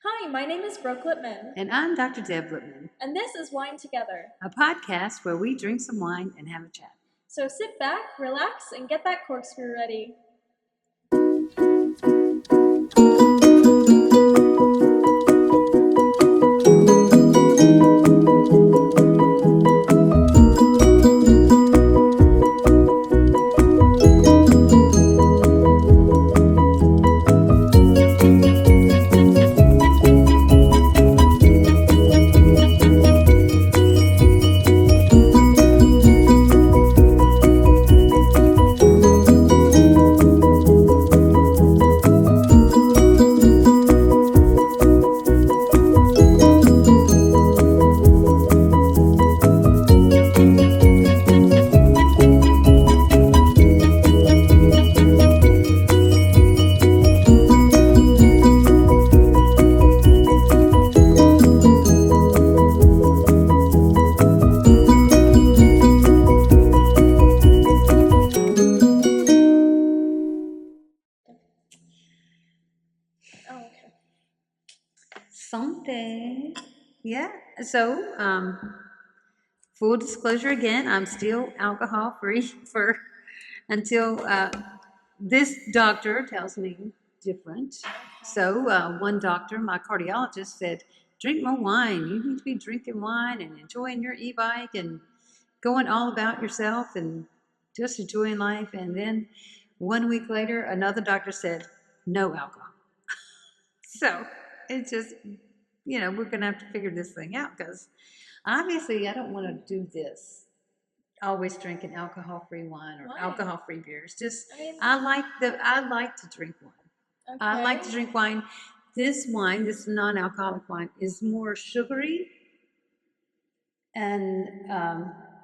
Hi, my name is Brooke Lipman. And I'm Dr. Deb Lipman. And this is Wine Together, a podcast where we drink some wine and have a chat. So sit back, relax, and get that corkscrew ready. Something. Yeah. So, full disclosure again, I'm still alcohol free for until this doctor tells me different. So, one doctor, my cardiologist, said, drink more wine. You need to be drinking wine and enjoying your e-bike and going all about yourself and just enjoying life. And then 1 week later, another doctor said, no alcohol. So it's just, we're going to have to figure this thing out because obviously I don't want to do this. Always drinking alcohol-free wine or alcohol-free beers. Just I like to drink wine. Okay. I like to drink wine. This wine, this non-alcoholic wine, is more sugary and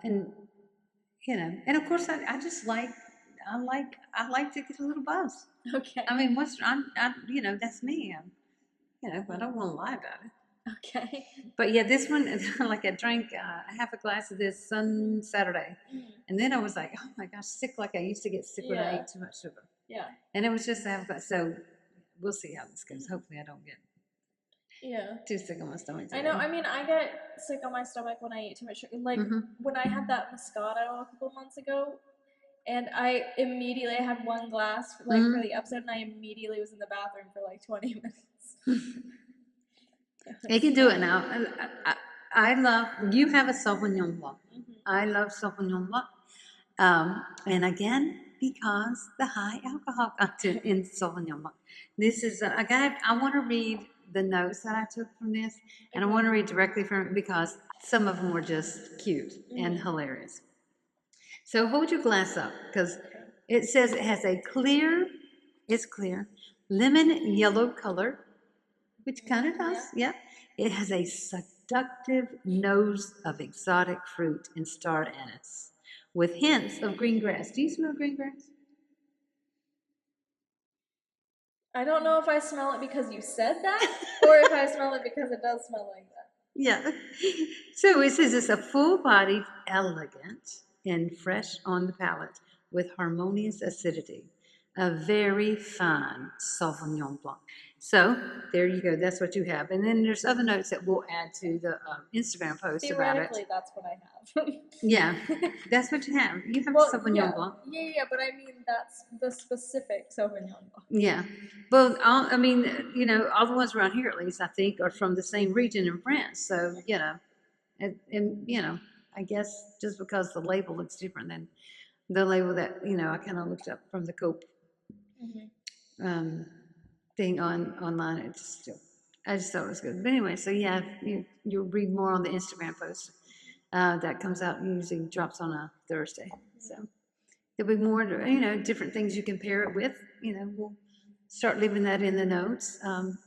and of course I just like I like to get a little buzz. Okay. I mean, that's me. But I don't want to lie about it. Okay. But yeah, this one, like I drank half a glass of this Saturday. And then I was like, oh my gosh, sick like I used to get sick when I ate too much sugar. Yeah. And it was just half a glass. So we'll see how this goes. Hopefully I don't get too sick on my stomach today. I know. I mean, I get sick on my stomach when I eat too much sugar. Like when I had that Moscato a couple months ago, and I had one glass for the episode, and I immediately was in the bathroom for like 20 minutes. You can do it now. I love, you have a Sauvignon Blanc. I love Sauvignon Blanc. And again, because the high alcohol content in Sauvignon Blanc. This is, I want to read the notes that I took from this, and I want to read directly from it because some of them were just cute and hilarious. So hold your glass up because it says it has it's clear, lemon yellow color, which kind of does, yeah. It has a seductive nose of exotic fruit and starred anise with hints of green grass. Do you smell green grass? I don't know if I smell it because you said that or if I smell it because it does smell like that. Yeah. So it says it's a full-bodied, elegant, and fresh on the palate with harmonious acidity. A very fine Sauvignon Blanc. So there you go. That's what you have. And then there's other notes that we'll add to the Instagram post about it. Theoretically, that's what I have. Yeah, that's what you have. You have Sauvignon Blanc. Yeah, but I mean that's the specific Sauvignon Blanc. Yeah. Well, all the ones around here, at least, I think, are from the same region in France. So, and I guess just because the label looks different than the label that, I kind of looked up from the Cope thing online. I just thought it was good. But anyway, so yeah, you'll read more on the Instagram post that comes out, usually drops on a Thursday. So there'll be more, different things you can pair it with. We'll start leaving that in the notes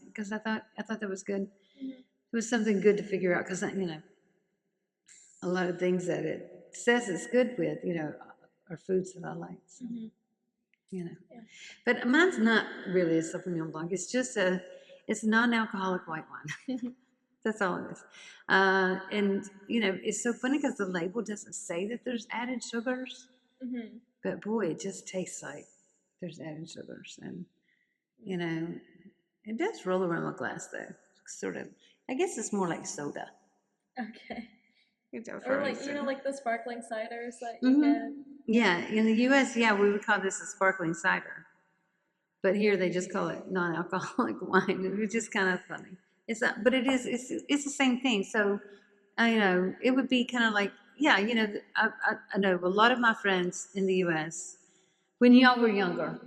because I thought that was good. It was something good to figure out because a lot of things that it says it's good with, are foods that I like. So, But mine's not really a Sauvignon Blanc. It's just it's non-alcoholic white wine. That's all it is. And, it's so funny because the label doesn't say that there's added sugars. But boy, it just tastes like there's added sugars. And, it does roll around my glass though. sort of, I guess it's more like soda. Okay. It's a Or like, frozen. like the sparkling ciders that you get. Yeah, in the U.S., yeah, we would call this a sparkling cider. But here they just call it non-alcoholic wine. It's just kind of funny. It's not, but it's the same thing. So, it would be kind of like, yeah, I know a lot of my friends in the U.S. when y'all were younger,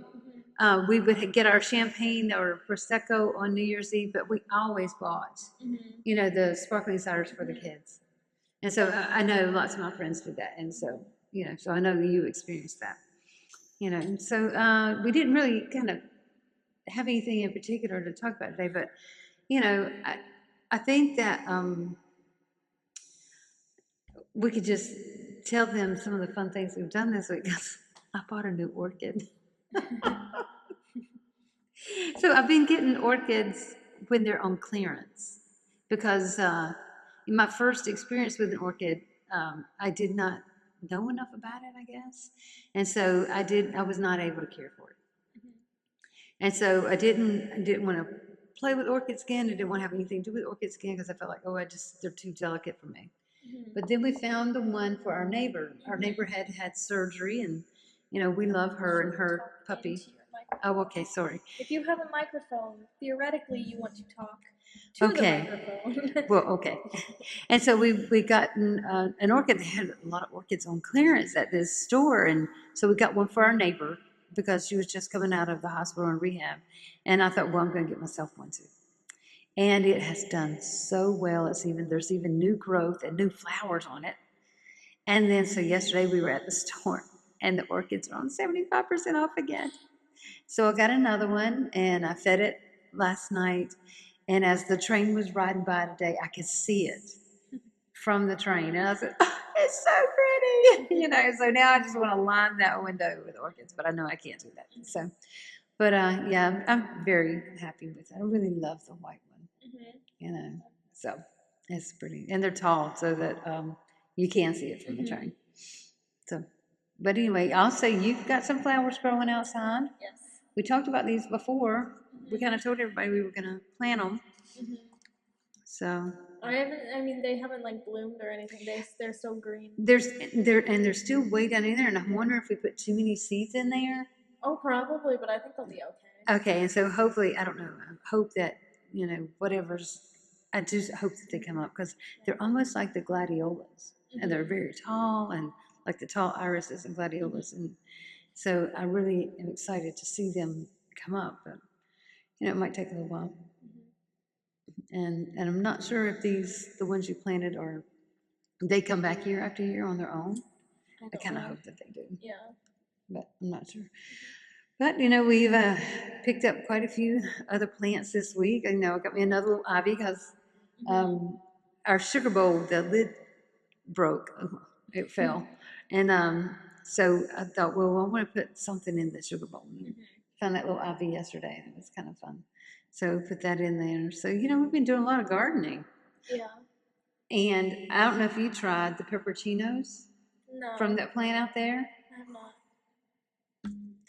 we would get our champagne or prosecco on New Year's Eve, but we always bought, the sparkling ciders for the kids. And so I know lots of my friends did that, and so so I know you experienced that. And so we didn't really kind of have anything in particular to talk about today, but I think that we could just tell them some of the fun things we've done this week. I bought a new orchid. So I've been getting orchids when they're on clearance because in my first experience with an orchid, I did not know enough about it, I guess, and so I was not able to care for it. And so I didn't want to play with orchids again. I didn't want to have anything to do with orchids again because I felt like, they're too delicate for me. But then we found the one for our neighbor. Our neighbor had surgery, and we love her and her puppy. Oh, okay, sorry. If you have a microphone, theoretically you want to talk to the microphone. Well, okay. And so we got an orchid. They had a lot of orchids on clearance at this store, and so we got one for our neighbor because she was just coming out of the hospital and rehab. And I thought, well, I'm going to get myself one too. And it has done so well. There's even new growth and new flowers on it. And then so yesterday we were at the store, and the orchids are on 75% off again. So I got another one, and I fed it last night. And as the train was riding by today, I could see it from the train. And I said, oh, it's so pretty. So now I just want to line that window with orchids, but I know I can't do that. So, but yeah, I'm very happy with it. I really love the white one, so it's pretty. And they're tall so that you can see it from the train. So, but anyway, also you've got some flowers growing outside. Yes. We talked about these before. We kind of told everybody we were going to plant them. So they haven't like bloomed or anything. They're still green. They're still way down in there, and I wonder if we put too many seeds in there. Oh, probably, but I think they'll be okay. Okay, and so hopefully, I don't know. I hope that whatever's. I just hope that they come up because they're almost like the gladiolas, and they're very tall, and like the tall irises and gladiolas, and so I really am excited to see them come up, but it might take a little while. And I'm not sure if the ones you planted they come back year after year on their own. I kind of hope that they do. Yeah. But I'm not sure. But we've picked up quite a few other plants this week. I got me another little ivy because our sugar bowl, the lid broke. It fell. And so I thought, well, I want to put something in the sugar bowl. Found that little ivy yesterday. It was kind of fun. So put that in there. So, we've been doing a lot of gardening. Yeah. And I don't know if you tried the pepperoncinos from that plant out there. I have not.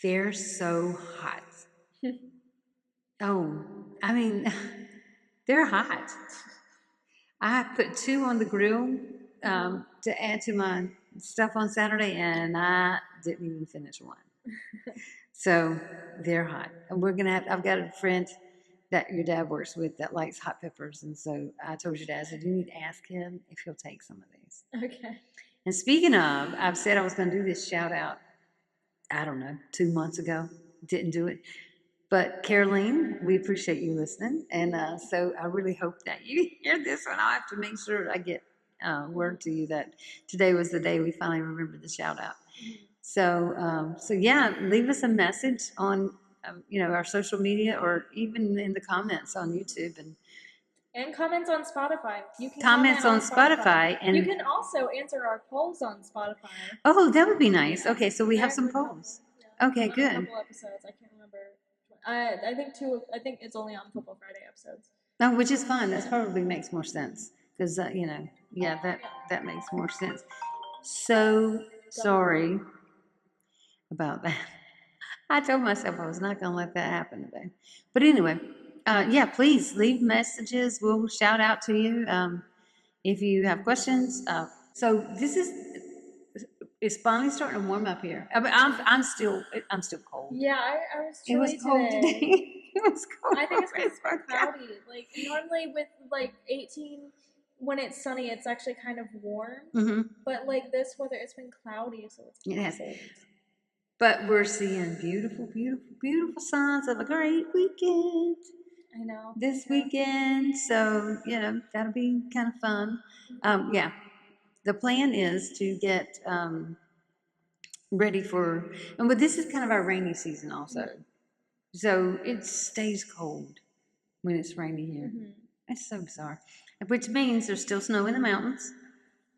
They're so hot. Oh, I mean, they're hot. I put 2 on the grill to add to my stuff on Saturday, and I didn't even finish one. So they're hot. And I've got a friend that your dad works with that likes hot peppers, and so I told your dad, I said, you need to ask him if he'll take some of these. Okay. And speaking of, I've said I was going to do this shout out, I don't know, 2 months ago. Didn't do it. But Caroline, we appreciate you listening, and so I really hope that you hear this one. I'll have to make sure I get word to you that today was the day we finally remembered the shout out. So yeah, leave us a message on our social media or even in the comments on YouTube and comments on Spotify. You can comments on Spotify, and you can also answer our polls on Spotify. Oh, that would be nice. Okay, so we have some polls. Okay, good. A couple episodes. I can't remember. I think 2. I think it's only on Football Friday episodes. Oh, which is fine. That probably makes more sense because that makes more sense. So sorry about that. I told myself I was not going to let that happen today. But anyway, yeah, please leave messages. We'll shout out to you if you have questions. So this is it's finally starting to warm up here. I mean, I'm still cold. Yeah, I was It was chilly cold today. It was cold. I think it's because it's been cloudy. Like normally with like 18, when it's sunny, it's actually kind of warm. Mm-hmm. But like this weather, it's been cloudy, so it's cold. But we're seeing beautiful, beautiful, beautiful signs of a great weekend. I know. This weekend, so that'll be kind of fun. Yeah, the plan is to get ready for, but this is kind of our rainy season also. Mm-hmm. So it stays cold when it's rainy here. Mm-hmm. It's so bizarre. Which means there's still snow in the mountains.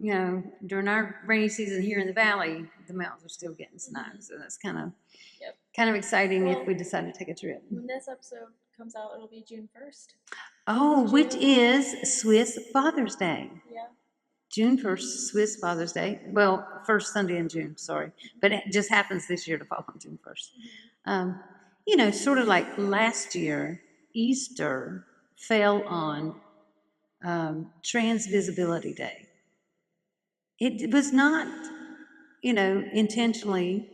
During our rainy season here in the valley, the mountains are still getting snow. So that's kind of exciting if we decide to take a trip. When this episode comes out, it'll be June 1st. Oh, which is Swiss Father's Day. Yeah. June 1st, Swiss Father's Day. Well, first Sunday in June, sorry. But it just happens this year to fall on June 1st. Mm-hmm. Sort of like last year, Easter fell on Trans Visibility Day. It was not, intentionally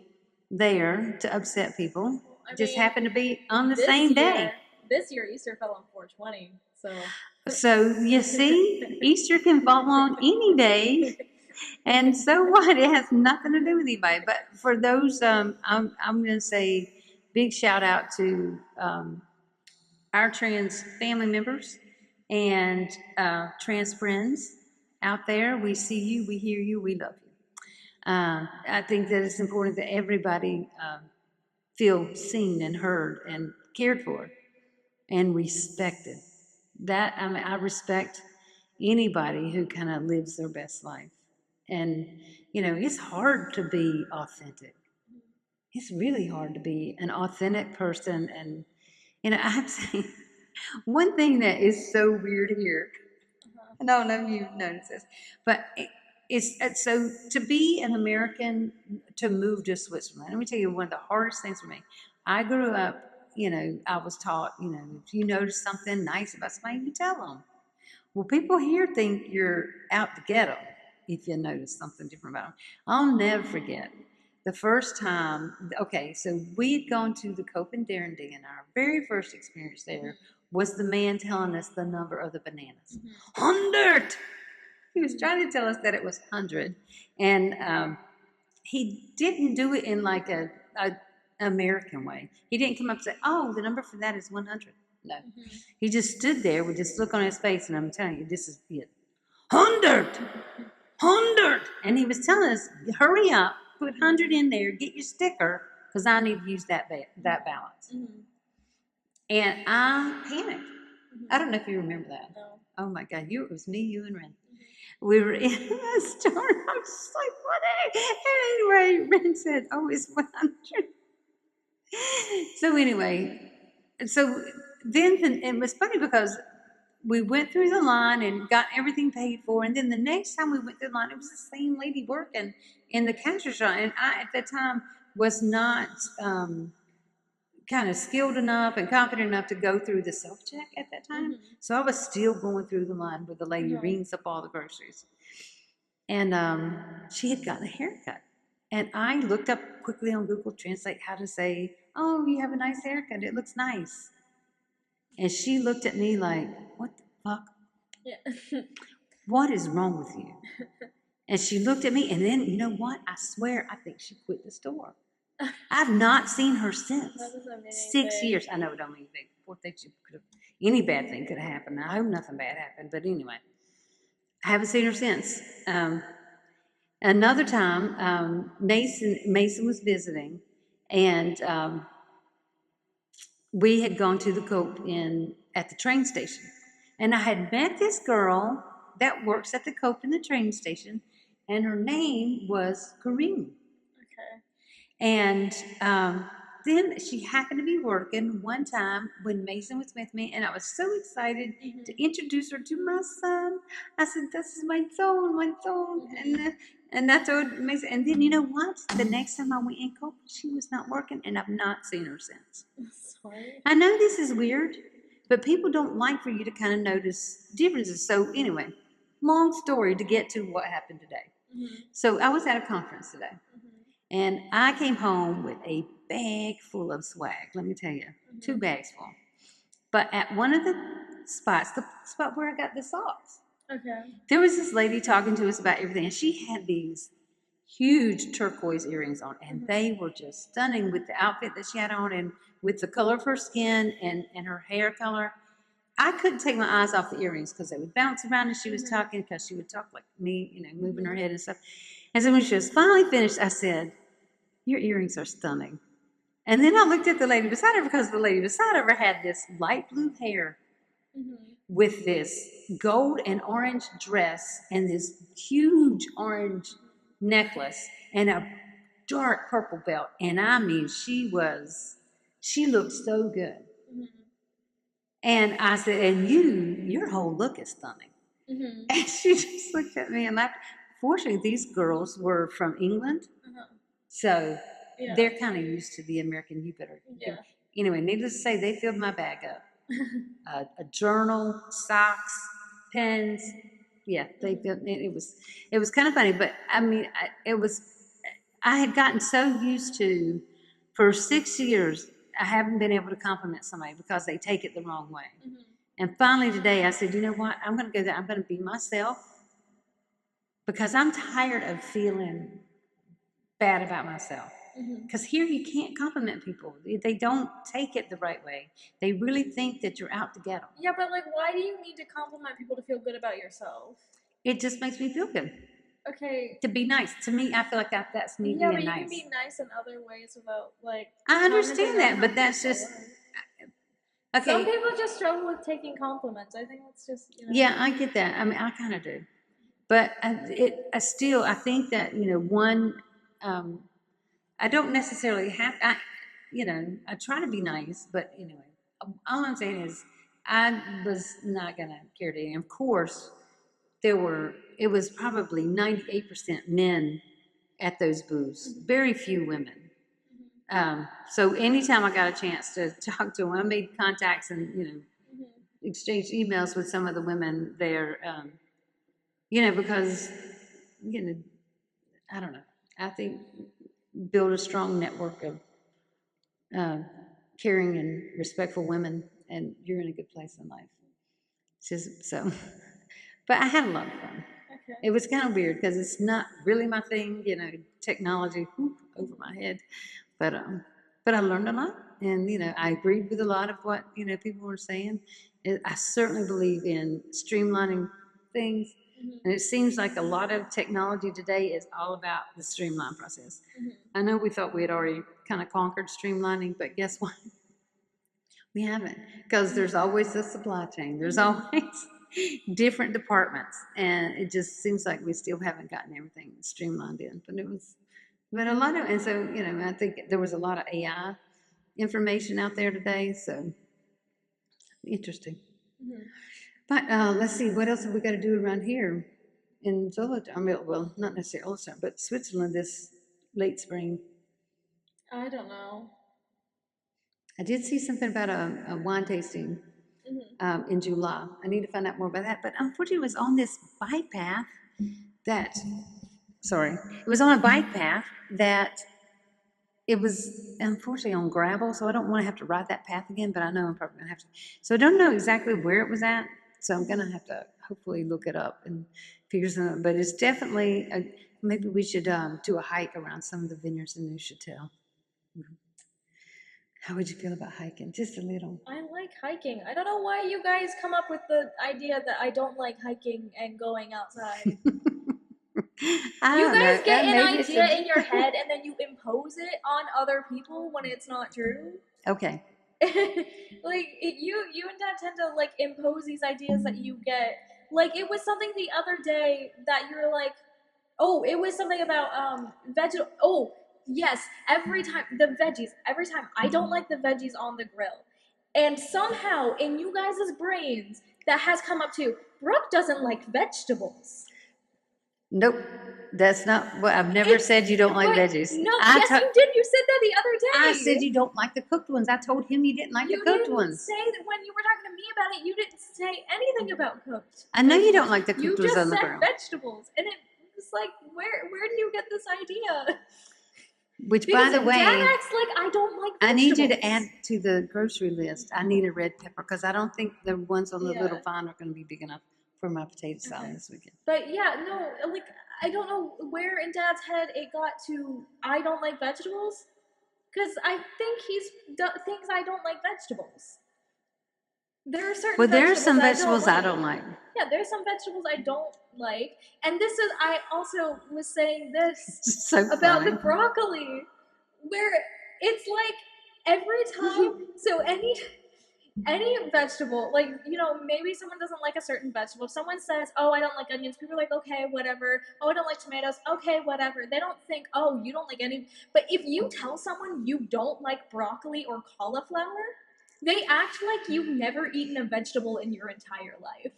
there to upset people. It just happened to be on the same day. This year, Easter fell on 420, So you see, Easter can fall on any day, and so what? It has nothing to do with anybody. But for those, I'm going to say big shout out to our trans family members and trans friends out there. We see you, we hear you, we love you. I think that it's important that everybody feel seen and heard and cared for and respected. I respect anybody who kind of lives their best life. And, it's hard to be authentic. It's really hard to be an authentic person. And, I have to say, one thing that is so weird here, I don't know if you've noticed this, but it's so to be an American, to move to Switzerland, let me tell you one of the hardest things for me. I grew up, I was taught, if you notice something nice about somebody, you tell them. Well, people here think you're out to get them if you notice something different about them. I'll never forget the first time, okay, so we'd gone to the Copenhagen, and our very first experience there was the man telling us the number of the bananas. 100! He was trying to tell us that it was 100. And he didn't do it in like a American way. He didn't come up and say, oh, the number for that is 100. No. He just stood there with this look on his face, and I'm telling you, this is it. 100! 100! And he was telling us, hurry up, put 100 in there, get your sticker, because I need to use that balance. And I panicked. I don't know if you remember that. No. Oh my God, it was me, you, and Ren. We were in a store. I was just like, what? And anyway, Ren said, oh, it's 100. So anyway, then it was funny because we went through the line and got everything paid for. And then the next time we went through the line, it was the same lady working in the cash register. And I, at that time, was not kind of skilled enough and confident enough to go through the self-check at that time. So I was still going through the line where the lady rings up all the groceries. And she had gotten a haircut. And I looked up quickly on Google Translate how to say, oh, you have a nice haircut. It looks nice. And she looked at me like, what the fuck? Yeah. What is wrong with you? And she looked at me, and then, you know what? I swear, I think she quit the store. I've not seen her since. 6 years. I know it don't mean anything. Poor thing, any bad thing could have happened. I hope nothing bad happened. But anyway, I haven't seen her since. Another time, Mason was visiting, and we had gone to the Cope at the train station. And I had met this girl that works at the Cope in the train station, and her name was Kareem. Okay. And then she happened to be working one time when Mason was with me, and I was so excited to introduce her to my son. I said, this is my son. And I told Mason. And then, you know what? The next time I went in Cope, she was not working, and I've not seen her since. Sorry. I know this is weird, But people don't like for you to kind of notice differences. So anyway, long story to get to what happened today. So I was at a conference today, and I came home with a bag full of swag. Let me tell you, 2 bags full. But at one of the spots, the spot where I got the socks, there was this lady talking to us about everything, and she had these huge turquoise earrings on, and they were just stunning with the outfit that she had on and with the color of her skin and her hair color. I couldn't take my eyes off the earrings because they would bounce around as she was talking, because she would talk like me, you know, moving her head and stuff. And so when she was finally finished, I said, "Your earrings are stunning." And then I looked at the lady beside her, because the lady beside her had this light blue hair with this gold and orange dress and this huge orange necklace and a dark purple belt. And I mean, she looked so good. And I said, "And your whole look is stunning." And she just looked at me and laughed. Fortunately, these girls were from England. So they're kind of used to the American you better. Anyway, needless to say, they filled my bag up. A journal, socks, pens. Yeah, they filled it. It was kind of funny, but I mean, I had gotten so used to, for 6 years, I haven't been able to compliment somebody because they take it the wrong way. And finally today, I said, "You know what? I'm going to go there. I'm going to be myself, because I'm tired of feeling bad about myself." Because here you can't compliment people. They don't take it the right way. They really think that you're out to get them. Yeah, but like, why do you need to compliment people to feel good about yourself? It just makes me feel good. Okay. To be nice. To me, I feel like that's me being nice. Yeah, but you can be nice in other ways without, like... I understand that, but that's just... Okay. Some people just struggle with taking compliments. I think it's just, you know... Yeah, I get that. I mean, I kind of do. But I think that, you know, one... I don't necessarily have... I try to be nice, but anyway, all I'm saying is I was not going to care to... Of course, it was probably 98% men at those booths, very few women. So anytime I got a chance to talk to them, I made contacts and, you know, exchanged emails with some of the women there, you know, because, you know, I don't know. I think build a strong network of caring and respectful women, and you're in a good place in life. Just so, but I had a lot of fun. Okay. It was kind of weird because it's not really my thing, you know, technology over my head, but I learned a lot, and you know, I agreed with a lot of what, you know, people were saying. I certainly believe in streamlining things, and it seems like a lot of technology today is all about the streamline process. I know we thought we had already kind of conquered streamlining, but guess what? We haven't, because there's always a supply chain. There's always different departments, and it just seems like we still haven't gotten everything streamlined in. But a lot of, and so, you know, I think there was a lot of AI information out there today, so interesting. But let's see, what else have we got to do around here in Zolota? I mean, well, not necessarily all the time, but Switzerland this late spring. I don't know. I did see something about a wine tasting in July. I need to find out more about that. But unfortunately, it was on this bike path it was on a bike path that it was unfortunately on gravel, so I don't want to have to ride that path again, but I know I'm probably going to have to. So I don't know exactly where it was at, so I'm going to have to hopefully look it up and figure something out. But it's definitely, maybe we should do a hike around some of the vineyards in Neuchâtel. How would you feel about hiking? Just a little. I like hiking. I don't know why you guys come up with the idea that I don't like hiking and going outside. You guys get an idea in your head and then you impose it on other people when it's not true. Okay. Like you and Dad tend to like impose these ideas that you get. Like it was something the other day that you were like, oh, it was something about vegetable. Oh, yes, every time I don't like the veggies on the grill. And somehow in you guys' brains that has come up to, Brooke doesn't like vegetables. Nope. That's not what I've never said you don't like veggies. No, yes, you did. You said that the other day. I said you don't like the cooked ones. I told him you didn't like the cooked ones. You didn't say that when you were talking to me about it. You didn't say anything about cooked. I know you don't like the cooked ones on the grill. You just said vegetables, and it was like, where do you get this idea? Which, by the way, Dad acts like I don't like vegetables. I need you to add to the grocery list. I need a red pepper because I don't think the ones on the little vine are going to be big enough for my potato salad this weekend. But yeah, no, like I don't know where in Dad's head it got to. I don't like vegetables because I think thinks I don't like vegetables. There are certain. Well, there are some vegetables I don't like. Yeah, there's some vegetables I don't like, and this is. I also was saying this about the broccoli, where it's like every time. So any vegetable, like, you know, maybe someone doesn't like a certain vegetable. If someone says, oh, I don't like onions, people are like, okay, whatever. Oh, I don't like tomatoes. Okay, whatever. They don't think, oh, you don't like any. But if you tell someone you don't like broccoli or cauliflower, they act like you've never eaten a vegetable in your entire life.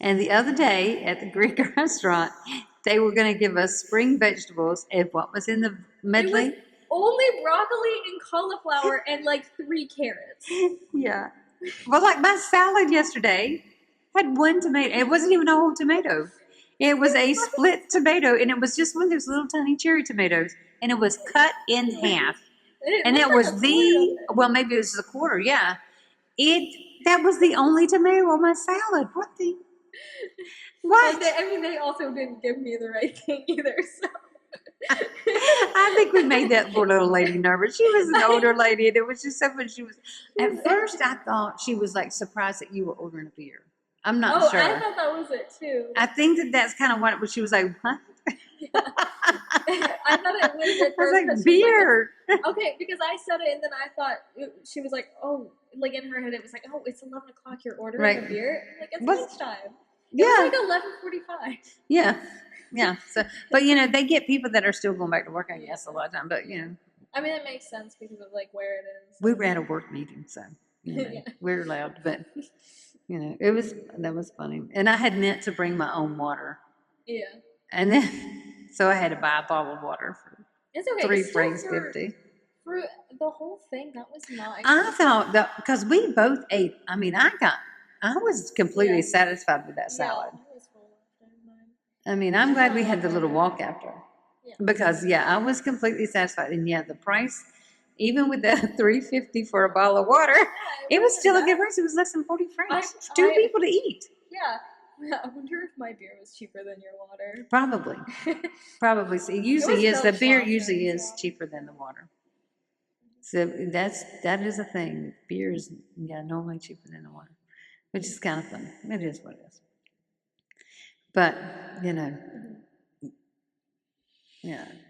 And the other day at the Greek restaurant, they were going to give us spring vegetables, and what was in the medley? Only broccoli and cauliflower and like 3 carrots. Yeah. Well, like my salad yesterday had 1 tomato. It wasn't even a whole tomato. It was a split tomato, and it was just one of those little tiny cherry tomatoes, and it was cut in half. And it was well, maybe it was a quarter, yeah. That was the only tomato on my salad. What? I mean, they also didn't give me the right thing either, so. I think we made that poor little lady nervous. She was an older lady, and it was just so much. She was. At first, I thought she was like surprised that you were ordering a beer. I'm not sure. I thought that was it too. I think that's kind of what it was. She was like, "What?" Yeah. I thought it was at first. I was like, beer. Okay, because I said it, and then I thought she was like, "Oh," like in her head, it was like, "Oh, it's 11 o'clock. You're ordering a beer." I'm like, it's lunchtime. It was like 11:45. Yeah. Yeah. So, but you know, they get people that are still going back to work, I guess, a lot of time. But you know, I mean, it makes sense because of like where it is. We were at a work meeting, so you know, we're allowed. But you know, that was funny, and I had meant to bring my own water. Yeah. And then, so I had to buy a bottle of water for $3.50. For the whole thing, that was not. I thought that because we both ate. I mean, I was completely satisfied with that salad. I mean, I'm glad we had the little walk after. Yeah. Because, I was completely satisfied. And, the price, even with the $3.50 for a bottle of water, it was still a good price. It was less than 40 francs. It's 2 people to eat. Yeah. I wonder if my beer was cheaper than your water. Probably. Probably. So the beer usually is cheaper than the water. So that is a thing. Beer is, normally cheaper than the water. Which is kind of fun. It is what it is. But,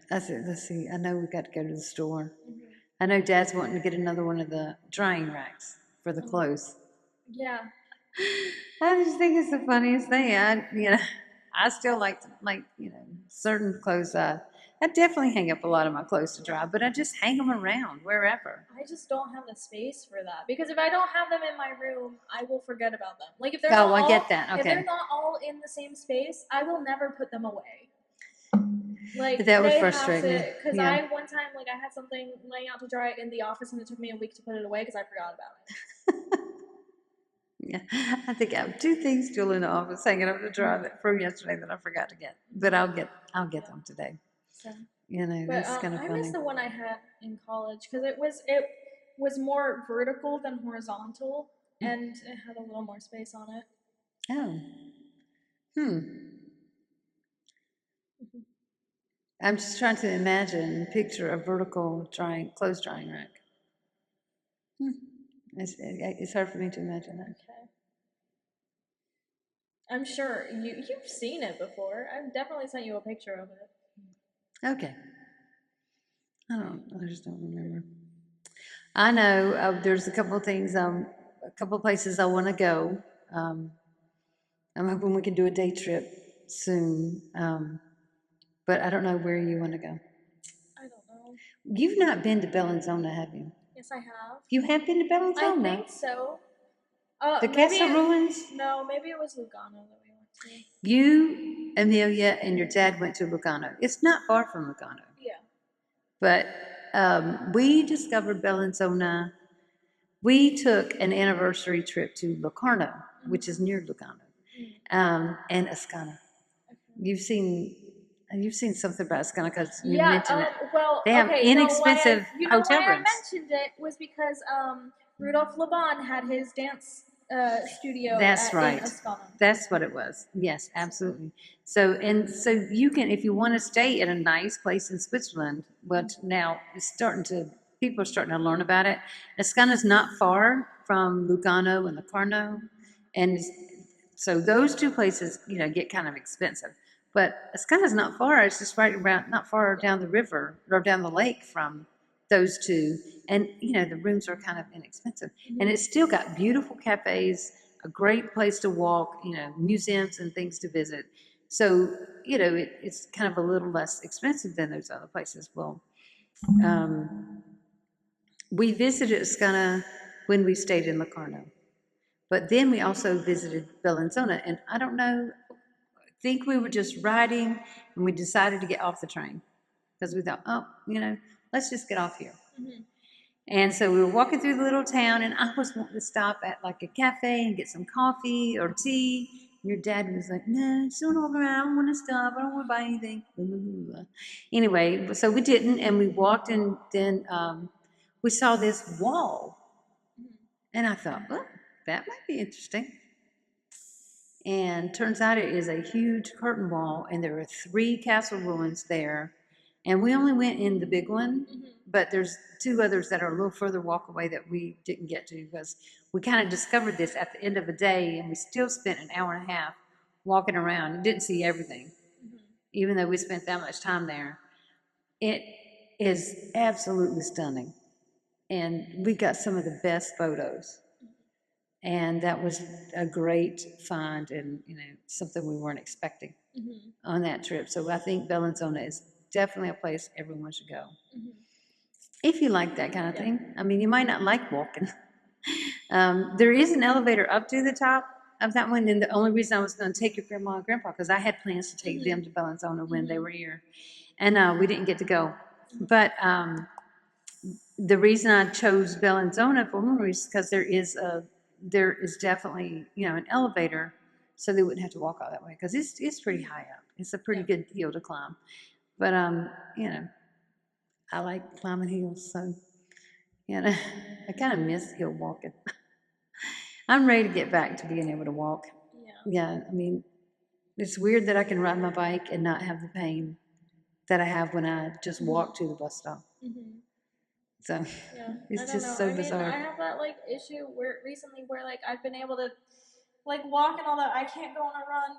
I said, let's see, I know we've got to go to the store. Mm-hmm. I know Dad's wanting to get another one of the drying racks for the clothes. Yeah. I just think it's the funniest thing. I still like certain clothes. I definitely hang up a lot of my clothes to dry, but I just hang them around wherever. I just don't have the space for that because if I don't have them in my room, I will forget about them. Like if they're I get that. Okay. If they're not all in the same space, I will never put them away. Like that was frustrating. Because one time I had something laying out to dry in the office and it took me a week to put it away because I forgot about it. Yeah, I think I have 2 things still in the office hanging up to dry from yesterday that I forgot to get, but I'll get them today. So, it's kind of funny. I miss the one I had in college because it was more vertical than horizontal, and it had a little more space on it. Oh, Mm-hmm. I'm just trying to picture a vertical clothes drying rack. It's hard for me to imagine that. Okay. I'm sure you've seen it before. I've definitely sent you a picture of it. Okay. I just don't remember. I know there's a couple of things, a couple of places I want to go. I'm hoping we can do a day trip soon. But I don't know where you want to go. I don't know. You've not been to Bellinzona, have you? Yes, I have. You have been to Bellinzona? I think so. The castle ruins? No, maybe it was Lugano that we went You, Amelia, and your dad went to Lugano. It's not far from Lugano. Yeah. But we discovered Bellinzona. We took an anniversary trip to Locarno, which is near Lugano, and Ascana. You've seen something about Ascana because you mentioned it. Well, they have inexpensive hotel why rooms. I mentioned it was because Rudolph Laban had his dance studio That's right. in Ascana. That's what it was. Yes, absolutely. So you can, if you want to stay at a nice place in Switzerland, but now people are starting to learn about it. Ascana is not far from Lugano and Locarno, and so those two places, get kind of expensive. But Ascana is not far. It's just right around, not far down the river or down the lake from those two. And, the rooms are kind of inexpensive. And it's still got beautiful cafes, a great place to walk, museums and things to visit. So, it's kind of a little less expensive than those other places. Well, we visited Ascana when we stayed in Locarno. But then we also visited Bellinzona. And I don't know, I think we were just riding and we decided to get off the train because we thought, let's just get off here. Mm-hmm. And so we were walking through the little town, and I was wanting to stop at like a cafe and get some coffee or tea. Your dad was like, no, just don't walk around. I don't want to stop. I don't want to buy anything. Anyway, so we didn't, and we walked, and then we saw this wall. And I thought, well, that might be interesting. And turns out it is a huge curtain wall, and there are 3 castle ruins there. And we only went in the big one, but there's 2 others that are a little further walk away that we didn't get to because we kind of discovered this at the end of the day, and we still spent an hour and a half walking around and didn't see everything, even though we spent that much time there. It is absolutely stunning, and we got some of the best photos. And that was a great find, and something we weren't expecting on that trip. So I think Bellinzona is definitely a place everyone should go. If you like that kind of thing. I mean, you might not like walking. There is an elevator up to the top of that one, and the only reason I was going to take your grandma and grandpa, because I had plans to take them to Bellinzona when they were here, and we didn't get to go. But the reason I chose Bellinzona for one reason is because there is definitely an elevator, so they wouldn't have to walk all that way because it's pretty high up. It's a pretty good hill to climb. But I like climbing hills, so I kind of miss hill walking. I'm ready to get back to being able to walk. Yeah, I mean, it's weird that I can ride my bike and not have the pain that I have when I just walk to the bus stop. So it's just so bizarre. I have that issue where I've been able to walk and all that. I can't go on a run.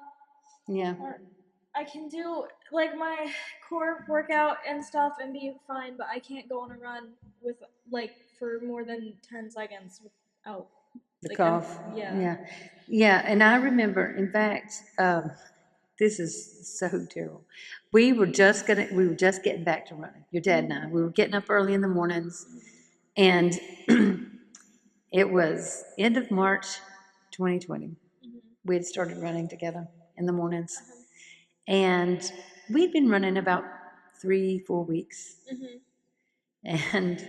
Yeah. Or I can do my core workout and stuff and be fine, but I can't go on a run with for more than 10 seconds without the cough. Yeah. And I remember, in fact, this is so terrible. We were just getting back to running. Your dad and I. We were getting up early in the mornings, and it was end of March 2020. We had started running together in the mornings, and we'd been running about 3-4 weeks, and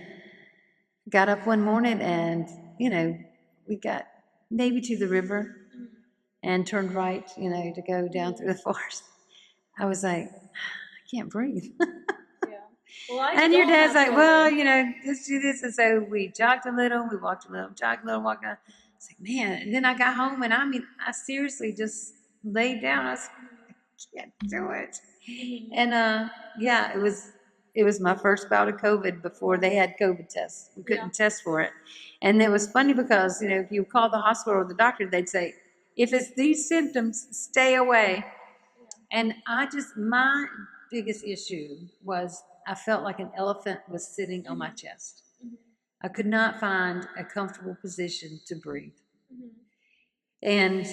got up one morning, and we got maybe to the river and turned right, to go down through the forest. I was like, I can't breathe. Well, and your dad's like, well, let's do this. And so we jogged a little, we walked a little, jogged a little, walked a little. It's like, man. And then I got home, and I seriously just laid down. I was like, I can't do it. And it was my first bout of COVID before they had COVID tests. We couldn't test for it. And it was funny because, if you call the hospital or the doctor, they'd say, if it's these symptoms, stay away. And my biggest issue was I felt like an elephant was sitting on my chest. I could not find a comfortable position to breathe. And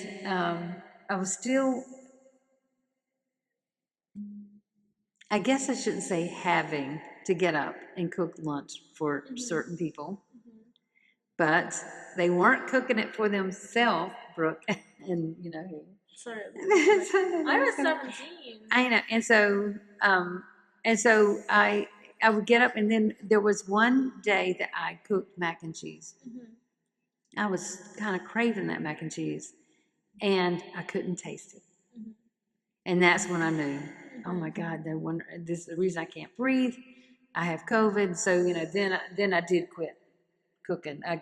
I was still, I guess I shouldn't say having to get up and cook lunch for certain people, but they weren't cooking it for themselves. Brooke, and you know who. Sorry, I was 17. I know, and so I would get up, and then there was one day that I cooked mac and cheese. I was kind of craving that mac and cheese, and I couldn't taste it. And that's when I knew, oh my God, this is the reason I can't breathe. I have COVID. So, you know, then I did quit cooking. I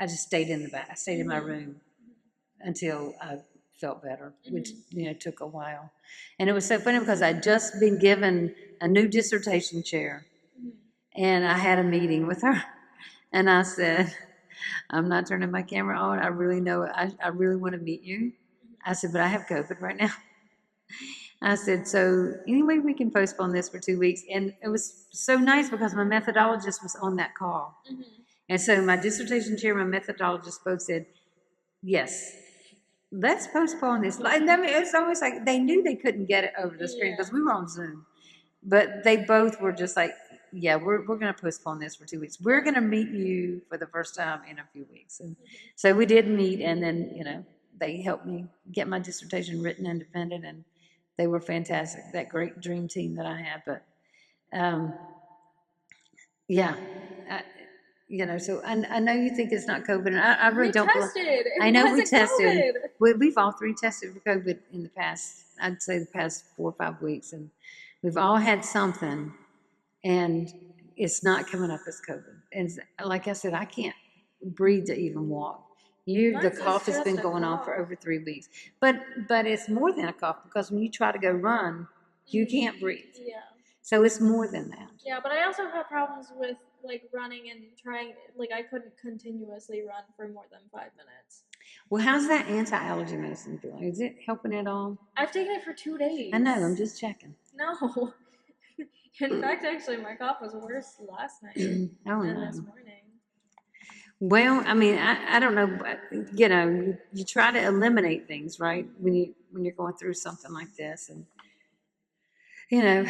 just stayed in the bath. I stayed in my room until I felt better, which, you know, took a while. And it was so funny because I'd just been given a new dissertation chair, and I had a meeting with her, and I said, I'm not turning my camera on. I really know I really want to meet you. I said, but I have COVID right now. I said, so anyway, we can postpone this for 2 weeks. And it was so nice because my methodologist was on that call. And so my dissertation chair, my methodologist both said, yes, let's postpone this. I mean, it's almost like they knew they couldn't get it over the screen because we were on Zoom. But they both were just like, yeah, we're going to postpone this for 2 weeks. We're going to meet you for the first time in a few weeks. And so we did meet, and then, you know, they helped me get my dissertation written and defended, and they were fantastic, that great dream team that I had. But, yeah, you know, so I know you think it's not COVID, and I really don't. Tested. I know we tested. We've all three tested for COVID in the past, I'd say the past 4 or 5 weeks, and we've all had something, and it's not coming up as COVID. And like I said, I can't breathe to even walk. The cough has been going on for over 3 weeks. But it's more than a cough, because when you try to go run, you can't breathe. Yeah. So it's more than that. Yeah, but I also have problems with like running and trying, like I couldn't continuously run for more than 5 minutes. Well, how's that anti-allergy medicine doing? Is it helping at all? I've taken it for 2 days. I know, I'm just checking. No. In fact, actually, my cough was worse last night than this morning. Well, I mean, I don't know, but, you know, you try to eliminate things, right? When you're going through something like this, and you know,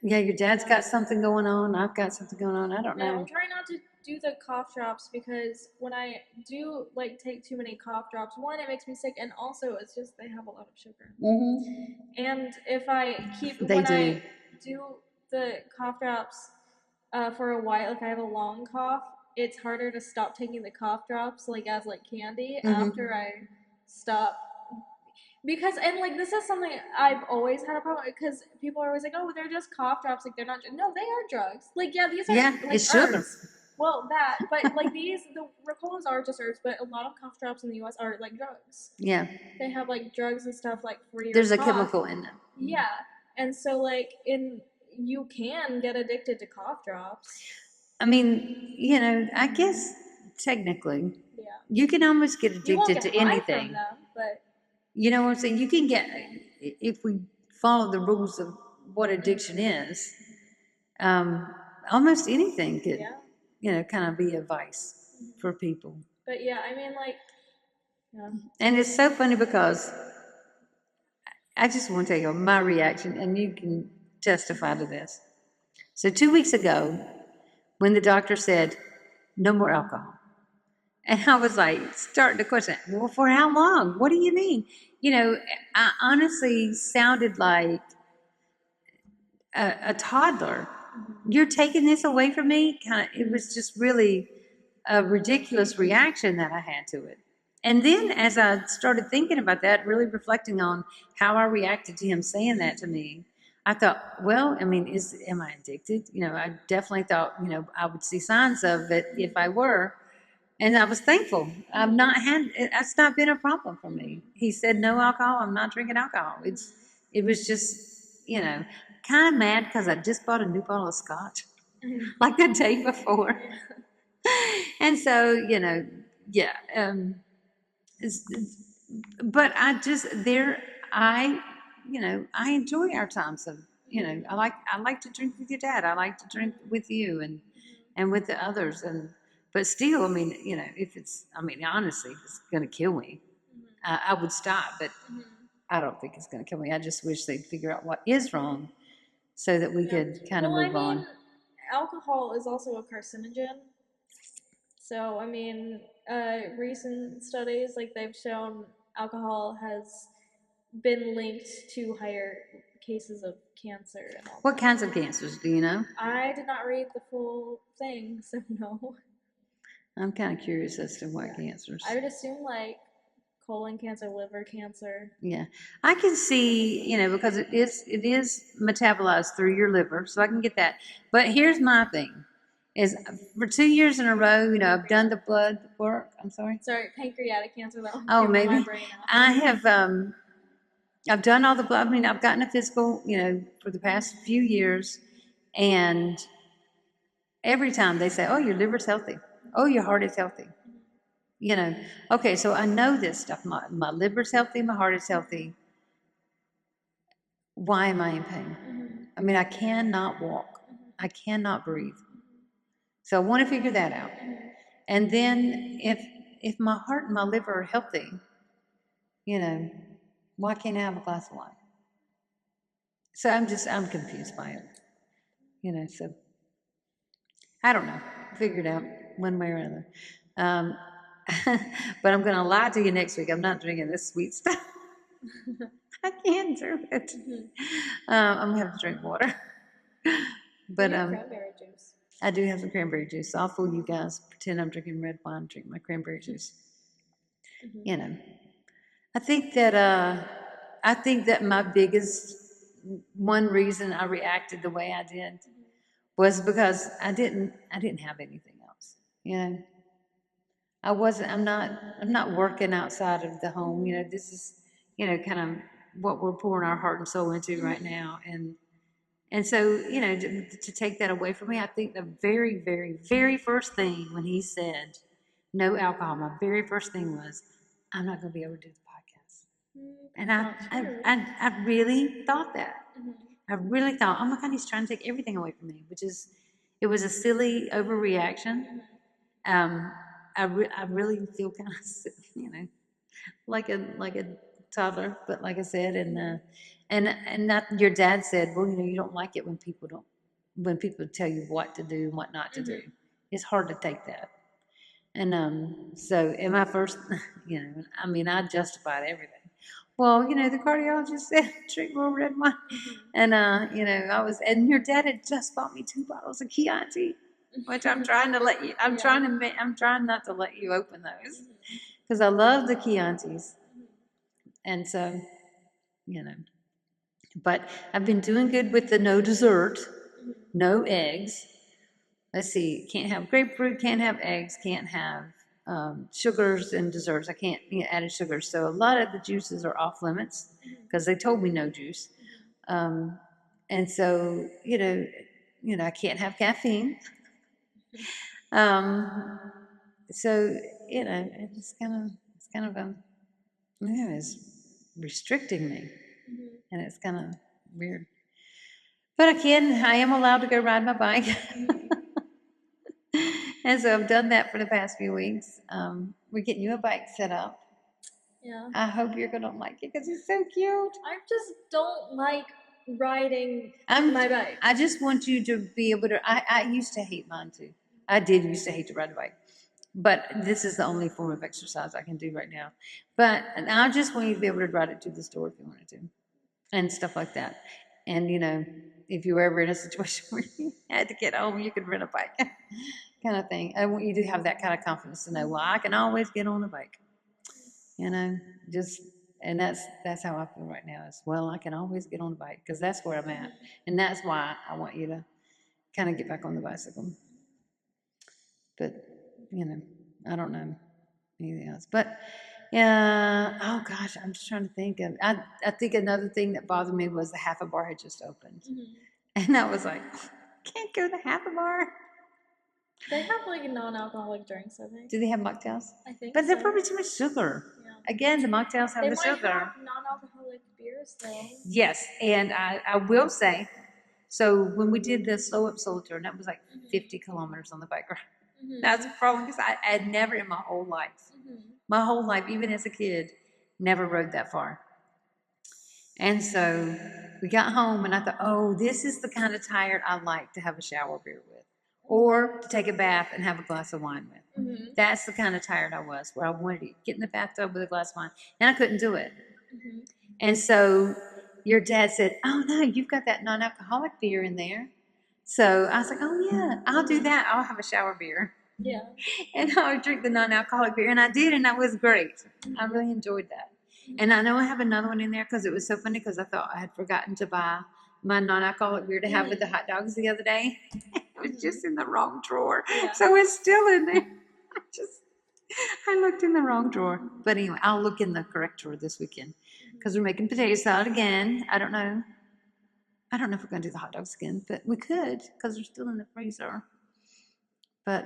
yeah, your dad's got something going on. I've got something going on. I don't know. I'm trying not to do the cough drops, because when I do like take too many cough drops, one, it makes me sick, and also it's just they have a lot of sugar. And if I I do the cough drops for a while, if I have a long cough, it's harder to stop taking the cough drops like as like candy after I stop. Because, and like, this is something I've always had a problem with, because people are always like, oh, they're just cough drops, like they're not, no, they are drugs. Like, yeah, these are like it's sugar. Well, that, but like the Ricolas are just herbs, but a lot of cough drops in the U.S. are like drugs. Yeah. They have like drugs and stuff like for your There's cough. a chemical in them. Yeah. And so like you can get addicted to cough drops. I mean, you know, I guess technically, you can almost get addicted to anything. From them, but you know what I'm saying? You can get, if we follow the rules of what addiction is, almost anything could, you know, kind of be a vice for people. But yeah, I mean, like, And it's so funny because I just want to tell you my reaction, and you can testify to this. So 2 weeks ago, when the doctor said, no more alcohol, and I was like, starting to question, well, for how long? What do you mean? You know, I honestly sounded like a toddler. You're taking this away from me? It was just really a ridiculous reaction that I had to it. And then as I started thinking about that, really reflecting on how I reacted to him saying that to me, I thought, well, I mean, am I addicted? You know, I definitely thought, you know, I would see signs of it if I were. And I was thankful. That's not been a problem for me. He said, no alcohol, I'm not drinking alcohol. It was just, you know, kind of mad because I just bought a new bottle of scotch like the day before. And so, you know, yeah. But you know, I enjoy our times of, you know, I like to drink with your dad. I like to drink with you and with the others. But still, I mean, you know, honestly, if it's going to kill me, I would stop. But I don't think it's going to kill me. I just wish they'd figure out what is wrong so that we could kind of move on. Alcohol is also a carcinogen. So, I mean, recent studies, like they've shown alcohol has been linked to higher cases of cancer and all What that. kinds of cancers do you know? I did not read the full thing, so no. I'm kind of curious as to what cancers. I would assume like colon cancer, liver cancer. Yeah, I can see, because it is metabolized through your liver, so I can get that. But here's my thing: is for 2 years in a row, I've done the blood work. I'm sorry. Sorry, pancreatic cancer. That one Oh, came to my maybe brain I after. have. I've done all the blood. I mean, I've gotten a physical, for the past few years, and every time they say, "Oh, your liver's healthy. Oh, your heart is healthy." Okay, so I know this stuff. My liver's healthy, my heart is healthy. Why am I in pain? I mean, I cannot walk. I cannot breathe. So I want to figure that out. And then if my heart and my liver are healthy, why can't I have a glass of wine? So I'm confused by it. So I don't know. Figure it out one way or another. Um, but I'm going to lie to you next week. I'm not drinking this sweet stuff. I can't do it. I'm gonna have to drink water. But cranberry juice. I do have some cranberry juice. So I'll fool you guys. Pretend I'm drinking red wine. Drink my cranberry juice. I think that my biggest one reason I reacted the way I did was because I didn't have anything else. I'm not working outside of the home. This is, kind of what we're pouring our heart and soul into right now. And so, to take that away from me, I think the very, very, very first thing when he said no alcohol, my very first thing was, I'm not going to be able to do the podcast. And I really thought that. I really thought, oh my God, he's trying to take everything away from me, it was a silly overreaction. I really feel kind of, like a toddler, but like I said, and not your dad said, well, you don't like it when people tell you what to do and what not to do. It's hard to take that. And so in my first, I mean, I justified everything. Well, the cardiologist said drink more red wine, and and your dad had just bought me 2 bottles of Chianti, which I'm trying to let you. I'm trying not to let you open those because I love the Chiantis, and so, but I've been doing good with the no dessert, no eggs. Let's see, can't have grapefruit, can't have eggs, can't have sugars and desserts. I can't added sugars. So a lot of the juices are off limits because they told me no juice. And so, I can't have caffeine. So, it's kind of it's restricting me. And it's kind of weird. But I am allowed to go ride my bike. And so I've done that for the past few weeks. We're getting you a bike set up. Yeah. I hope you're gonna like it because it's so cute. I just don't like riding my bike. I just want you to be able to. I used to hate mine too. I did used to hate to ride a bike, but this is the only form of exercise I can do right now. But I just want you to be able to ride it to the store if you wanted to, and stuff like that. And if you were ever in a situation where you had to get home, you could rent a bike, kind of thing. I want you to have that kind of confidence to know, well, I can always get on a bike. And that's how I feel right now as well. I can always get on the bike because that's where I'm at, and that's why I want you to kind of get back on the bicycle. But I don't know anything else. But yeah, oh gosh, I'm just trying to think of. I think another thing that bothered me was the Half a Bar had just opened, and I was like, can't go to Half a Bar. They have like non-alcoholic drinks, I think. Do they have mocktails? I think But they're so. probably too much sugar. Yeah. Again, the mocktails have they the might sugar. have non-alcoholic beers though. Yes, and I will say, so when we did the slow up soul tour, and that was like 50 kilometers on the bike ride. That's a problem because I had never in my whole life, even as a kid, never rode that far. And so we got home, and I thought, oh, this is the kind of tired I like to have a shower beer with, or to take a bath and have a glass of wine with. Mm-hmm. That's the kind of tired I was, where I wanted to get in the bathtub with a glass of wine, and I couldn't do it. Mm-hmm. And so your dad said, "Oh no, you've got that non-alcoholic beer in there." So I was like, "Oh yeah, I'll do that. I'll have a shower beer." Yeah. And I would drink the non-alcoholic beer, and I did, and that was great. I really enjoyed that. And I know I have another one in there because it was so funny because I thought I had forgotten to buy my non-alcoholic beer to have with the hot dogs the other day. It was just in the wrong drawer, so it's still in there. I looked in the wrong drawer, but anyway, I'll look in the correct drawer this weekend because we're making potato salad again. I don't know if we're going to do the hot dogs again, but we could because they're still in the freezer. But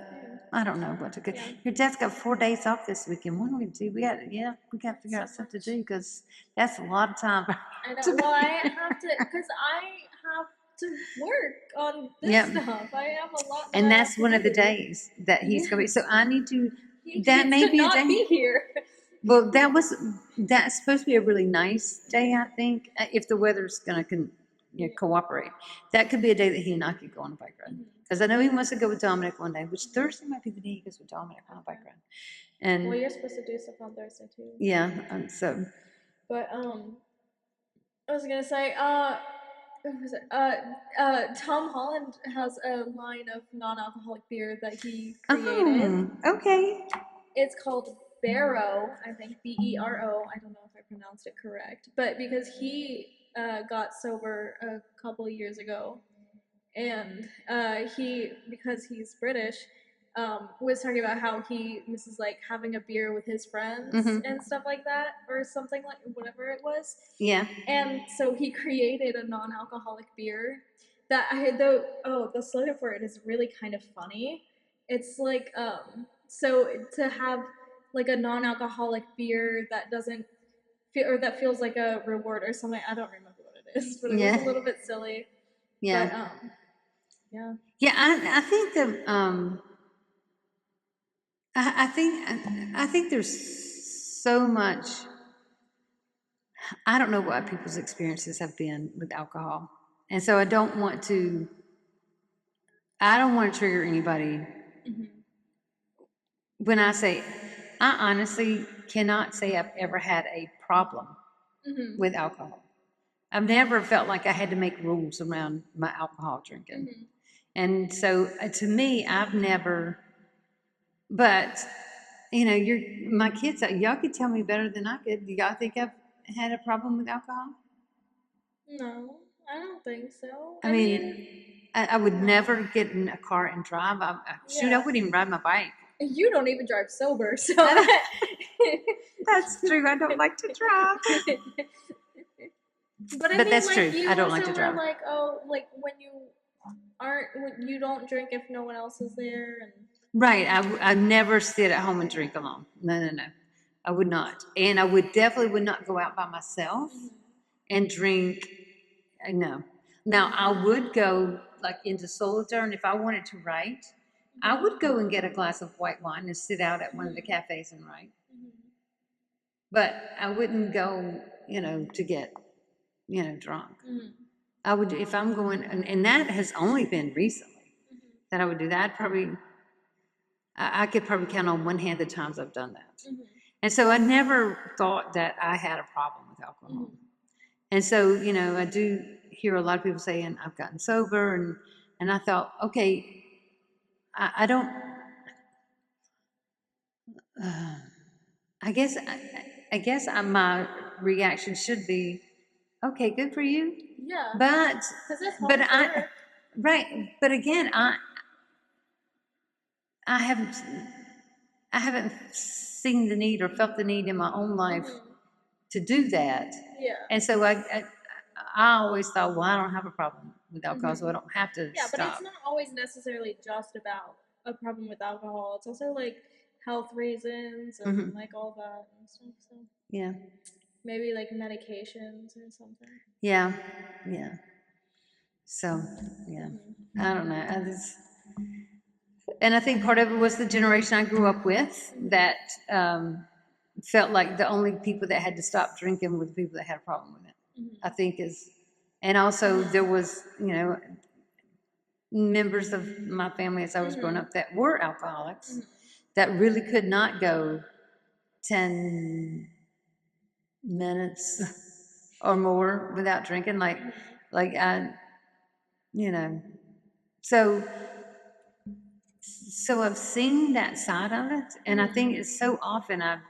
I don't know what to do. Your dad's got 4 days off this weekend. What do we do? We got to figure out something to do because that's a lot of time. I know. Well, I have to, because I have to work on this stuff. I have a lot. And that's one of the days that he's going to be. So I need to. That may be a day. Be here. Well, that's supposed to be a really nice day, I think, if the weather's going to cooperate. That could be a day that he and I could go on a bike ride. Because I know he wants to go with Dominic one day, which Thursday might be the day he goes with Dominic on a bike ride. And well, you're supposed to do stuff on Thursday too. Yeah, so. But I was gonna say, what was it? Tom Holland has a line of non-alcoholic beer that he created. Oh, okay. It's called BERO, I think, BERO. I don't know if I pronounced it correct, but because he got sober a couple of years ago. And because he's British, was talking about how he misses like having a beer with his friends and stuff like that, or something like whatever it was. Yeah. And so he created a non-alcoholic beer that the slogan for it is really kind of funny. It's like so to have like a non-alcoholic beer that doesn't feel or that feels like a reward or something. I don't remember what it is, but it was a little bit silly. Yeah. But, yeah, I think the I think there's so much. I don't know what people's experiences have been with alcohol, and so I don't want to trigger anybody. When I say, I honestly cannot say I've ever had a problem with alcohol. I've never felt like I had to make rules around my alcohol drinking. And so to me, I've never, but my kids, y'all could tell me better than I could. Do y'all think I've had a problem with alcohol? No, I don't think so. I mean, I would never get in a car and drive. I wouldn't even ride my bike. You don't even drive sober, so. That's true. I don't like to drive. But I mean, that's like, true. I don't like to drive. Like, like when you don't drink if no one else is there, and. Right. I never sit at home and drink alone. No. I would not, and I would not go out by myself and drink. No. Now I would go like into solitaire, and if I wanted to write, I would go and get a glass of white wine and sit out at one of the cafes and write. But I wouldn't go, to get, drunk. I would, if I'm going, and that has only been recently that I would do that. I could probably count on one hand the times I've done that. And so I never thought that I had a problem with alcohol. And so, I do hear a lot of people saying I've gotten sober, and I thought, okay, I don't, I guess my reaction should be, okay, good for you. Yeah. But right. But again, I haven't seen the need or felt the need in my own life to do that. Yeah. And so I always thought, well, I don't have a problem with alcohol, so I don't have to stop. But it's not always necessarily just about a problem with alcohol. It's also like health reasons and like all that and stuff. So yeah, maybe like medications or something. Yeah. So I don't know. And I think part of it was the generation I grew up with that felt like the only people that had to stop drinking were the people that had a problem with it. I think and also there was, members of my family as I was growing up that were alcoholics that really could not go 10 minutes or more without drinking. Like I, you know, so I've seen that side of it, and I think it's so often I've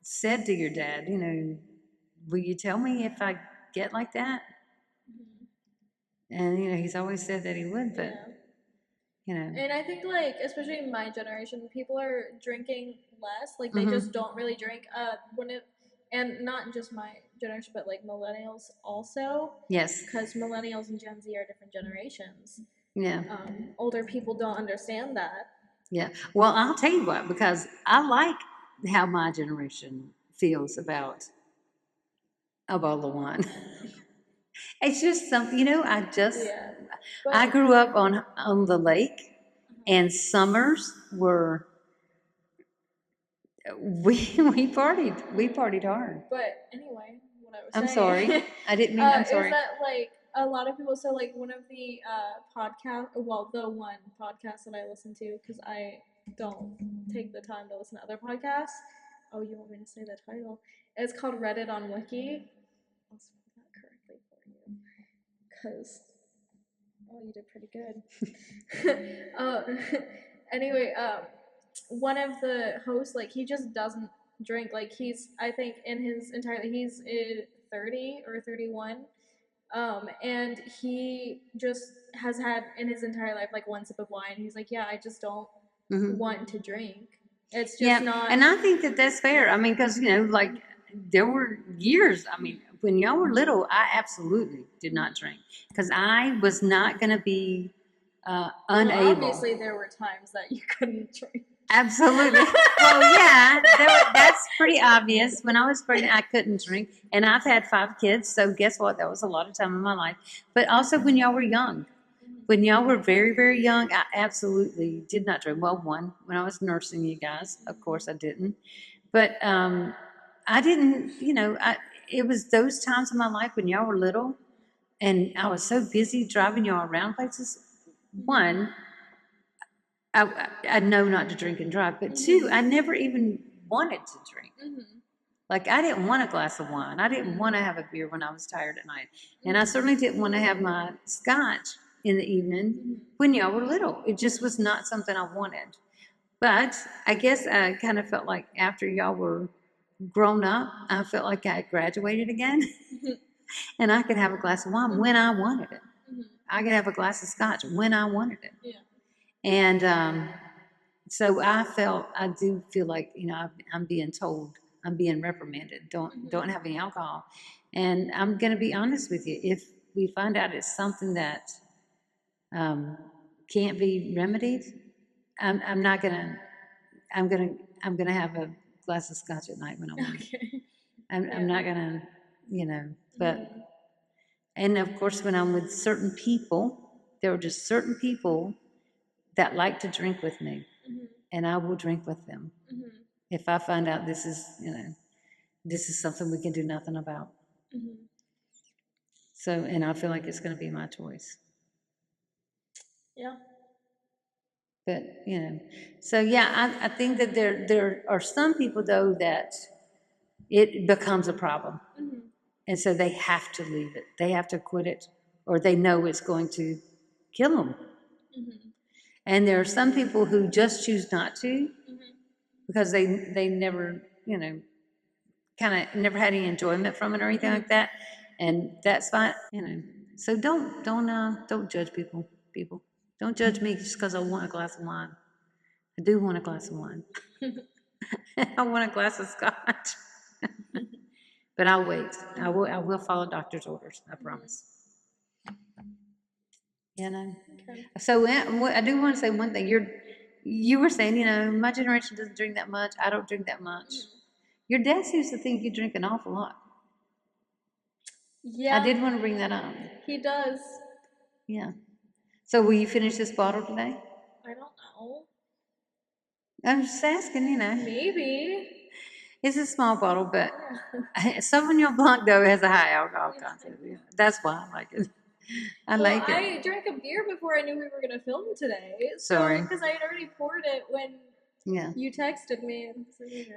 said to your dad, will you tell me if I get like that? And he's always said that he would, but And I think especially in my generation, people are drinking less. Like they just don't really drink. And not just my generation, but millennials also. Yes. Because millennials and Gen Z are different generations. Yeah. Older people don't understand that. Yeah. Well, I'll tell you what, because I like how my generation feels about a bottle of wine. It's just something, I grew up on the lake, and summers were we partied hard. But anyway, what I was I'm saying, sorry, I didn't mean. I'm sorry. Is that a lot of people? So one of the the one podcast that I listen to, because I don't take the time to listen to other podcasts. Oh, you want me to say the title? It's called Reddit on Wiki. I'll spell that correctly for you, because you did pretty good. Anyway, one of the hosts, he just doesn't drink. I think in his entire, he's 30 or 31. And he just has had in his entire life one sip of wine. He's like, yeah, I just don't want to drink. It's just not. And I think that's fair. I mean, because there were years. I mean, when y'all were little, I absolutely did not drink because I was not going to be unable. Well, obviously, there were times that you couldn't drink. Absolutely. Well, yeah, that's pretty obvious. When I was pregnant, I couldn't drink, and I've had 5 kids, so guess what? That was a lot of time in my life. But also when y'all were young. When y'all were very, very young, I absolutely did not drink. Well, one, when I was nursing you guys, of course I didn't. But I didn't, it was those times in my life when y'all were little, and I was so busy driving y'all around places. One, I know not to drink and drive, but 2, I never even wanted to drink. I didn't want a glass of wine. I didn't want to have a beer when I was tired at night. And I certainly didn't want to have my scotch in the evening when y'all were little. It just was not something I wanted. But I guess I kind of felt like after y'all were grown up, I felt like I had graduated again. And I could have a glass of wine when I wanted it. I could have a glass of scotch when I wanted it. Yeah. And so I do feel like, I'm being told, I'm being reprimanded, don't have any alcohol. And I'm going to be honest with you. If we find out it's something that can't be remedied, I'm going to have a glass of scotch at night when I want it. I'm not going to, but, and of course, when I'm with certain people, there are just certain people that like to drink with me, and I will drink with them if I find out this is something we can do nothing about. So, and I feel like it's going to be my choice. Yeah. But so yeah, I think that there are some people though that it becomes a problem, and so they have to leave it. They have to quit it, or they know it's going to kill them. And there are some people who just choose not to because they never, kind of never had any enjoyment from it or anything like that. And that's fine, So don't judge people. Don't judge me just because I want a glass of wine. I do want a glass of wine. I want a glass of scotch. But I'll wait. I will follow doctor's orders. I promise. Okay. So I do want to say one thing. You were saying, my generation doesn't drink that much. I don't drink that much. Your dad seems to think you drink an awful lot. Yeah. I did want to bring that up. He does. Yeah. So will you finish this bottle today? I don't know. I'm just asking, Maybe. It's a small bottle, but Sauvignon Blanc, though, has a high alcohol content. Yeah. That's why I like it. I Well, like it. I drank a beer before I knew we were going to film today. Sorry. Because I had already poured it when Yeah. you texted me.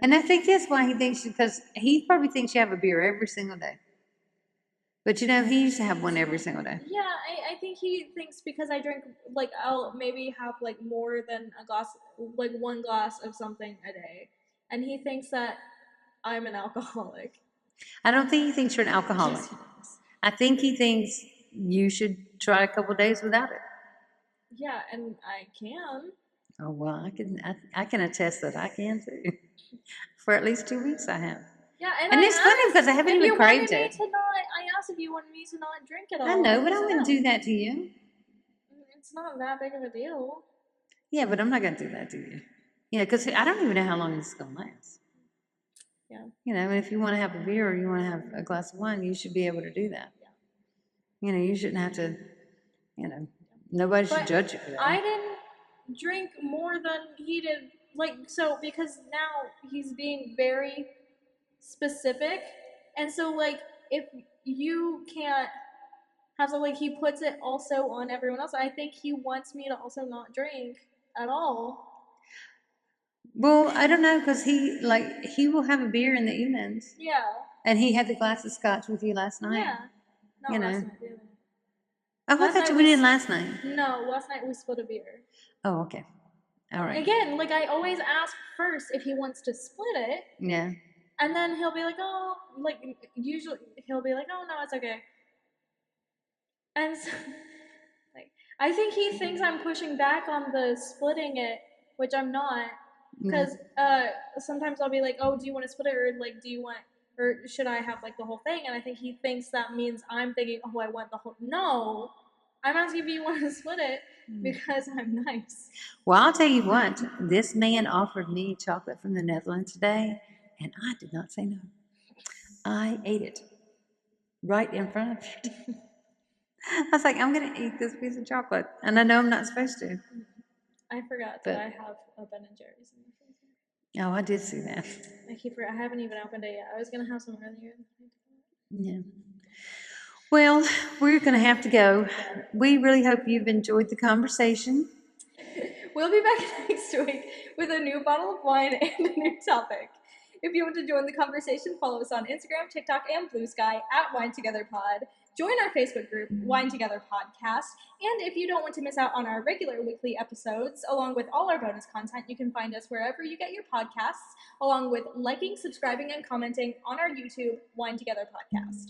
And I think that's why he thinks, because he probably thinks you have a beer every single day. But you know, he used to have one every single day. Yeah, I think he thinks because I drink, like, I'll maybe have, like, more than a glass, like, one glass of something a day. And he thinks that I'm an alcoholic. I don't think he thinks you're an alcoholic. I think he thinks you should try a couple days without it. Yeah, and I can. Oh, well, I can attest that I can too. For at least 2 weeks I have. Yeah, And it's funny because I haven't even craved it. I asked if you wanted me to not drink at all. I know, but I wouldn't do that to you. It's not that big of a deal. Yeah, but I'm not going to do that to you. Yeah, because I don't even know how long this is going to last. Yeah. You know, and if you want to have a beer or you want to have a glass of wine, you should be able to do that. Yeah. You know, you shouldn't have to, you know, nobody should judge you for that. I didn't drink more than he did. Like, so, because now he's being very specific. And so, like, if you can't have something, like, he puts it also on everyone else. I think he wants me to also not drink at all. Well, I don't know, because he will have a beer in the evenings. Yeah. And he had the glass of scotch with you last night. Yeah. No, you last know. night, the other night. Oh, I thought we did last night. No, last night we split a beer. Oh, okay. All right. Again, like, I always ask first if he wants to split it. Yeah. And then he'll be like, oh, like, usually he'll be like, oh, no, it's okay. And so, like, I think he thinks I'm pushing back on the splitting it, which I'm not. Because sometimes I'll be like, oh, do you want to split it? Or, like, or should I have, like, the whole thing? And I think he thinks that means I'm thinking, oh, I want the whole. No. I'm asking if you want to split it because I'm nice. Well, I'll tell you what. This man offered me chocolate from the Netherlands today, and I did not say no. I ate it right in front of you. I was like, I'm going to eat this piece of chocolate, and I know I'm not supposed to. I forgot that I have a Ben and Jerry's in the freezer. Oh, I did see that. I haven't even opened it yet. I was going to have some earlier. Yeah. Well, we're going to have to go. We really hope you've enjoyed the conversation. We'll be back next week with a new bottle of wine and a new topic. If you want to join the conversation, follow us on Instagram, TikTok, and Blue Sky at Wine Together Pod. Join our Facebook group, Wine Together Podcast. And if you don't want to miss out on our regular weekly episodes, along with all our bonus content, you can find us wherever you get your podcasts, along with liking, subscribing, and commenting on our YouTube Wine Together Podcast.